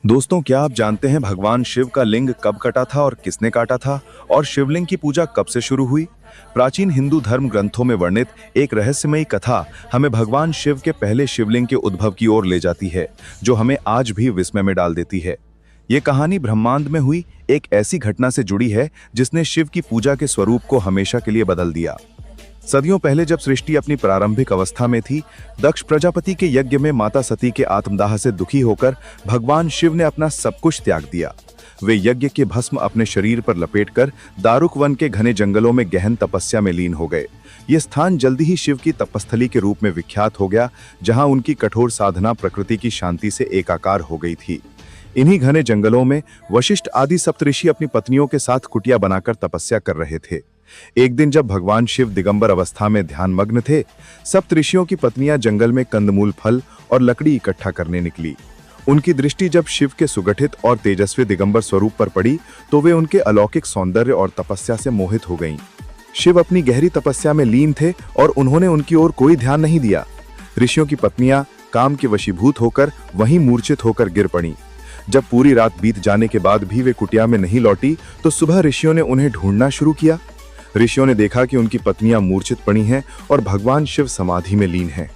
दोस्तों, क्या आप जानते हैं भगवान शिव का लिंग कब कटा था और किसने काटा था और शिवलिंग की पूजा कब से शुरू हुई? प्राचीन हिंदू धर्म ग्रंथों में वर्णित एक रहस्यमयी कथा हमें भगवान शिव के पहले शिवलिंग के उद्भव की ओर ले जाती है, जो हमें आज भी विस्मय में डाल देती है। ये कहानी ब्रह्मांड में हुई एक ऐसी घटना से जुड़ी है जिसने शिव की पूजा के स्वरूप को हमेशा के लिए बदल दिया। सदियों पहले जब सृष्टि अपनी प्रारंभिक अवस्था में थी, दक्ष प्रजापति के यज्ञ में माता सती के आत्मदाह से दुखी होकर भगवान शिव ने अपना सब कुछ त्याग दिया। वे यज्ञ के भस्म अपने शरीर पर लपेटकर दारुक वन के घने जंगलों में गहन तपस्या में लीन हो गए। ये स्थान जल्दी ही शिव की तपस्थली के रूप में विख्यात हो गया, जहां उनकी कठोर साधना प्रकृति की शांति से एकाकार हो गई थी। इन्हीं घने जंगलों में वशिष्ठ आदि सप्तऋषि अपनी पत्नियों के साथ कुटिया बनाकर तपस्या कर रहे थे। एक दिन जब भगवान शिव दिगंबर अवस्था में ध्यानमग्न थे, सप्तऋषियों की पत्नियां जंगल में कंदमूल, फल और लकड़ी इकट्ठा करने निकली। उनकी दृष्टि जब शिव के सुगठित और तेजस्वी दिगंबर स्वरूप पर पड़ी तो वे उनके अलौकिक सौंदर्य और तपस्या से मोहित हो गईं। शिव अपनी गहरी तपस्या में लीन थे और उन्होंने उनकी ओर कोई ध्यान नहीं दिया। ऋषियों की पत्नियां काम के वशीभूत होकर वहीं मूर्छित होकर गिर पड़ी। जब पूरी रात बीत जाने के बाद भी वे कुटिया में नहीं लौटी तो सुबह ऋषियों ने उन्हें ढूंढना शुरू किया। ऋषियों ने देखा कि उनकी पत्नियां मूर्छित पड़ी हैं और भगवान शिव समाधि में लीन हैं।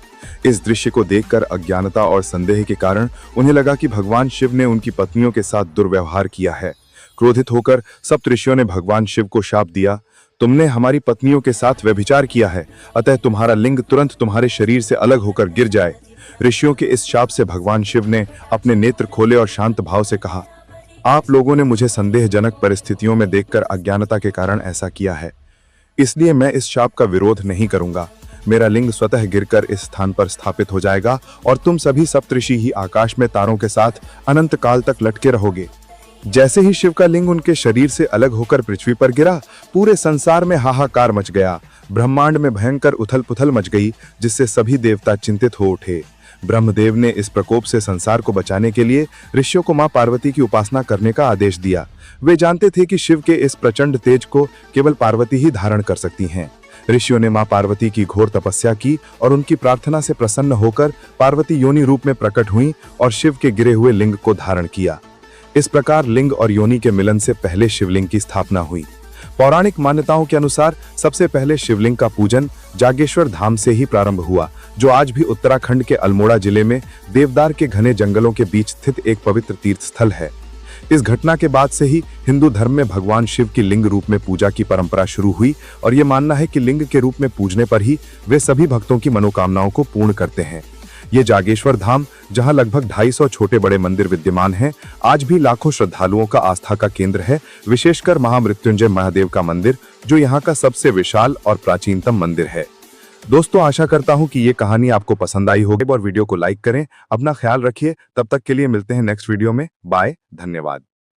इस दृश्य को देखकर अज्ञानता और संदेह के कारण उन्हें लगा कि भगवान शिव ने उनकी पत्नियों के साथ दुर्व्यवहार किया है। क्रोधित होकर सप्तऋषियों ने भगवान शिव को शाप दिया, तुमने हमारी पत्नियों के साथ व्यभिचार किया है, अतः तुम्हारा लिंग तुरंत तुम्हारे शरीर से अलग होकर गिर जाए। ऋषियों के इस शाप से भगवान शिव ने अपने नेत्र खोले और शांत भाव से कहा, आप लोगों ने मुझे संदेहजनक परिस्थितियों में देखकर अज्ञानता के कारण ऐसा किया है, इसलिए मैं इस शाप का विरोध नहीं करूंगा। मेरा लिंग स्वतः गिरकर इस स्थान पर स्थापित हो जाएगा और तुम सभी सप्तऋषि ही आकाश में तारों के साथ अनंत काल तक लटके रहोगे। जैसे ही शिव का लिंग उनके शरीर से अलग होकर पृथ्वी पर गिरा, पूरे संसार में हाहाकार मच गया। ब्रह्मांड में भयंकर उथल पुथल मच गई, जिससे सभी देवता चिंतित हो उठे। ब्रह्मदेव ने इस प्रकोप से संसार को बचाने के लिए ऋषियों को मां पार्वती की उपासना करने का आदेश दिया। वे जानते थे कि शिव के इस प्रचंड तेज को केवल पार्वती ही धारण कर सकती हैं। ऋषियों ने मां पार्वती की घोर तपस्या की और उनकी प्रार्थना से प्रसन्न होकर पार्वती योनि रूप में प्रकट हुई और शिव के गिरे हुए लिंग को धारण किया। इस प्रकार लिंग और योनि के मिलन से पहले शिवलिंग की स्थापना हुई। पौराणिक मान्यताओं के अनुसार सबसे पहले शिवलिंग का पूजन जागेश्वर धाम से ही प्रारंभ हुआ, जो आज भी उत्तराखंड के अल्मोड़ा जिले में देवदार के घने जंगलों के बीच स्थित एक पवित्र तीर्थ स्थल है। इस घटना के बाद से ही हिंदू धर्म में भगवान शिव की लिंग रूप में पूजा की परंपरा शुरू हुई और ये मानना है कि लिंग के रूप में पूजने पर ही वे सभी भक्तों की मनोकामनाओं को पूर्ण करते हैं। ये जागेश्वर धाम, जहां लगभग 250 छोटे बड़े मंदिर विद्यमान हैं, आज भी लाखों श्रद्धालुओं का आस्था का केंद्र है, विशेषकर महामृत्युंजय महादेव का मंदिर, जो यहाँ का सबसे विशाल और प्राचीनतम मंदिर है। दोस्तों, आशा करता हूँ कि ये कहानी आपको पसंद आई होगी और वीडियो को लाइक करें। अपना ख्याल रखिए। तब तक के लिए मिलते हैं नेक्स्ट वीडियो में। बाय, धन्यवाद।